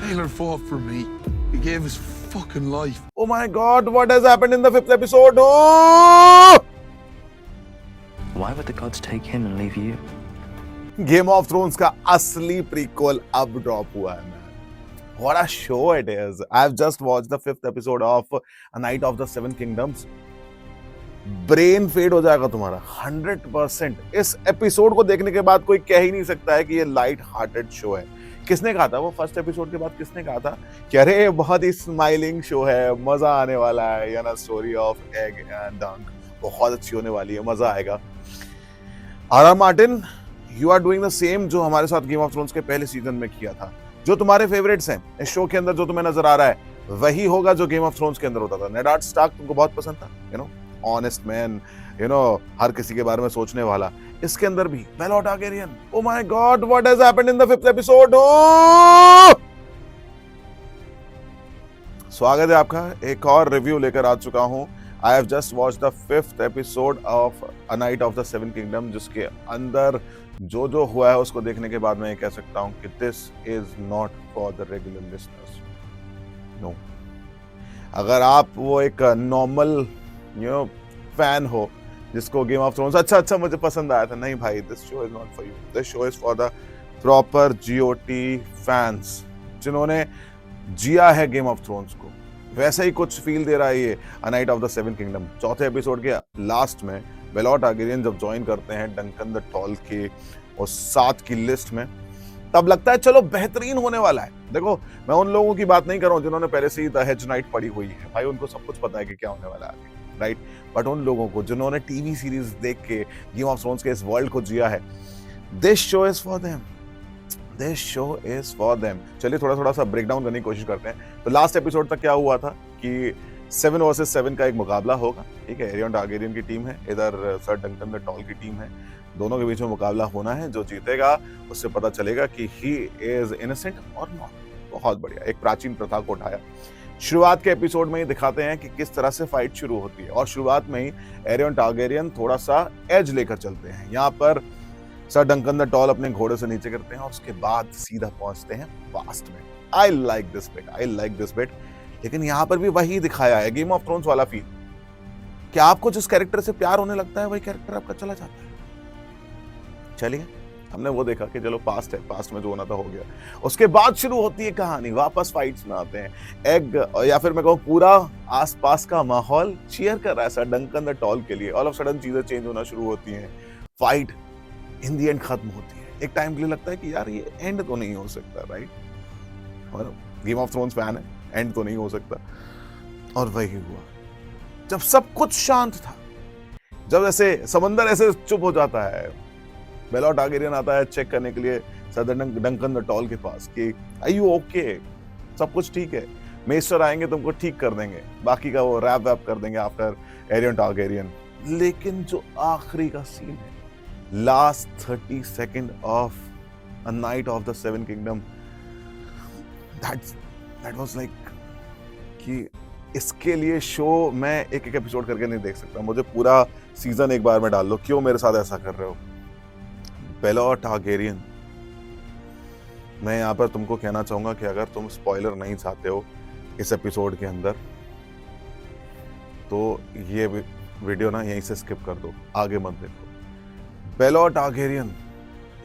Taylor fought for me. He gave his fucking life. Oh my God, what has happened in the 5th episode? Oh! Why would the gods take him and leave you? Game of thrones का असली prequel अब drop हुआ है man. What a show it is. I've just watched the 5th episode of A Night of the Seven Kingdoms. Brain fade हो जाएगा तुम्हारा 100%. इस episode को देखने के बाद कोई कह ही नहीं सकता है कि ये लाइट हार्टेड शो है. किसने कहा था वो फर्स्ट एपिसोड के बाद, किसने कहा था कि अरे बहुत ही स्माइलिंग शो है, मजा आने वाला है, या ना स्टोरी ऑफ एग एंड डंक बहुत अच्छी होने वाली है, मजा आएगा. R Martin, you are doing the same जो हमारे साथ गेम ऑफ थ्रोन्स के पहले सीजन में किया था. जो तुम्हारे फेवरेट्स हैं इस शो के अंदर, जो तुम्हें नजर आ रहा है वही होगा जो गेम ऑफ थ्रोन्स के अंदर होता था. नेड स्टार्क तुमको बहुत पसंद था, you know, honest man, you know, हर किसी के बारे में सोचने वाला. इसके अंदर भी Baelor Targaryen. Oh my god, what has happened in the 5th episode. स्वागत है आपका. एक और रिव्यू लेकर आ चुका हूं. I have just watched the 5th episode of A Night of the Seven Kingdom, जिसके अंदर जो हुआ है उसको देखने के बाद मैं ये कह सकता हूँ कि this is not for the regular listeners. No. अगर आप वो एक नॉर्मल फैन हो जिसको गेम ऑफ थ्रोन्स अच्छा मुझे पसंद आया था, नहीं भाई, this show is not for you. This show is for the proper GOT fans जिन्होंने जिया है गेम ऑफ थ्रोन्स को. वैसे ही कुछ फील दे रहा है ये a night of the seven kingdom. चौथे एपिसोड के लास्ट में बेलोर टारगेरियन जब ज्वाइन करते हैं डंकन द टॉल के और 7 की लिस्ट में, तब लगता है चलो बेहतरीन होने वाला है. देखो, मैं उन लोगों की बात नहीं कर रहा हूं जिन्होंने पहले से ही द हेज नाइट पड़ी हुई है. भाई उनको सब कुछ पता है कि क्या होने वाला है, राइट. बट उन लोगों को जिन्होंने टीवी सीरीज देख के गेम ऑफ थ्रोन्स के इस वर्ल्ड को जिया है, this show is for them. This show is for them. चलिए थोड़ा सा ब्रेक डाउन करने की कोशिश करते हैं. तो लास्ट एपिसोड तक क्या हुआ था कि 7 वर्सेस 7 का एक मुकाबला होगा, ठीक है. एरियन टारगेरियन की टीम है, इधर सर डंकन द टॉल की टीम है. दोनों के बीच में मुकाबला होना है. जो जीतेगा उससे पता चलेगा कि ही इज इनोसेंट और नॉट. बहुत बढ़िया, एक प्राचीन प्रथा को उठाया. शुरुआत के एपिसोड में ही दिखाते हैं कि किस तरह से फाइट शुरू होती है, और शुरुआत में ही एरियन टारगेरियन थोड़ा सा एज लेकर चलते हैं. यहाँ पर सर डंकन द टॉल अपने घोड़े से नीचे करते हैं और उसके बाद सीधा पहुंचते हैं पास्ट में. I like this bit. लेकिन यहां पर भी वही दिखाया है, गेम ऑफ थ्रोन्स वाला फील, कि आपको जिस कैरेक्टर से प्यार होने लगता है वही कैरेक्टर आपका चला जाता है. चलिए, हमने वो देखा कि चलो पास्ट है, पास्ट में जो होना था हो गया. उसके बाद शुरू होती है कहानी, वापस फाइट्स में आते हैं. एग, या फिर मैं कहूँ पूरा आसपास का माहौल चीयर कर रहा है सर डंकन द टॉल के लिए. ऑल ऑफ सडन चीजें चेंज होना शुरू होती हैं. फाइट इन दी एंड खत्म होती है. एक टाइम के लिए लगता है कि यार ये एंड तो नहीं हो सकता, राइट. और गेम ऑफ थ्रोन्स फैन है, एंड तो नहीं हो सकता. और वही हुआ. जब सब कुछ शांत था, जब ऐसे समंदर ऐसे चुप हो जाता है, बेलोर टारगेरियन आता है चेक करने के लिए सर डंकन द टॉल के पास कि आर यू ओके, सब कुछ ठीक है, मेस्टर आएंगे तुमको ठीक कर देंगे, बाकी का वो रैप वैप कर देंगे आफ्टर एरियन टारगेरियन. लेकिन जो आखिरी का सीन है, last 30 second of A Night of the Seven Kingdom, that was like कि इसके लिए शो मैं एक एपिसोड करके नहीं देख सकता. मुझे पूरा सीजन एक बार में डाल लो. क्यों मेरे साथ ऐसा कर रहे हो? बेलोर टारगेरियन, मैं यहाँ पर तुमको कहना चाहूंगा कि अगर तुम स्पॉइलर नहीं चाहते हो इस एपिसोड के अंदर, तो ये वीडियो ना यहीं से स्किप कर दो, आगे मत देखो. Belor Targaryen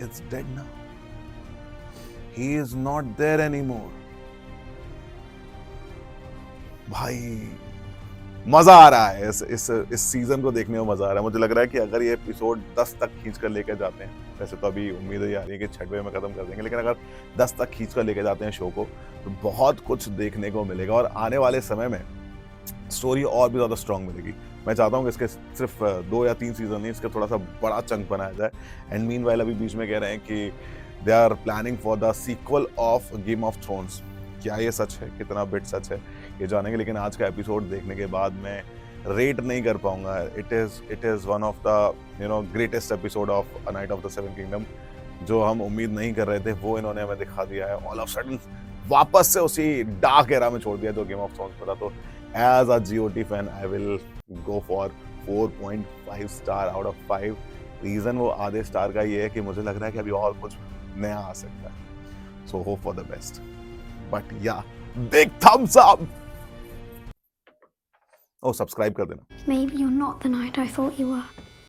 is dead now. He is not there anymore. भाई मजा आ रहा है इस सीजन को देखने में, मजा आ रहा है. मुझे लग रहा है कि अगर ये एपिसोड 10 तक खींच कर लेकर जाते हैं, वैसे तो अभी उम्मीद है आ रही है कि 6वें में खत्म कर देंगे, लेकिन अगर 10 तक खींच कर लेकर जाते हैं शो को, तो बहुत कुछ देखने को मिलेगा. और आने वाले समय में स्टोरी और भी ज्यादा स्ट्रांग मिलेगी. मैं चाहता हूँ कि इसके सिर्फ 2 या 3 सीजन नहीं, इसका थोड़ा सा बड़ा चंक बनाया जाए. एंड मीनवाइल अभी बीच में कह रहे हैं कि they are planning for the sequel of Game of Thrones. क्या ये सच है, कितना बिट सच है, ये जानेंगे. लेकिन आज का एपिसोड देखने के बाद मैं रेट नहीं कर पाऊंगा. It is one of the greatest episode of a night of the seven kingdom. जो हम उम्मीद नहीं कर रहे थे वो इन्होंने हमें दिखा दिया है. ऑल ऑफ सडन वापस से उसी डार्क एरा में छोड़ दिया जो गेम ऑफ थ्रोन्स पर था. तो as a GOT fan, I will go for 4.5 star out of 5. Reason वो आधे स्टार का ये है कि मुझे लग रहा है कि अभी और कुछ नया आ सकता है. So hope for the best. But या बिग थम्स अप। ओ सब्सक्राइब कर देना। Maybe you're not the knight I thought you were.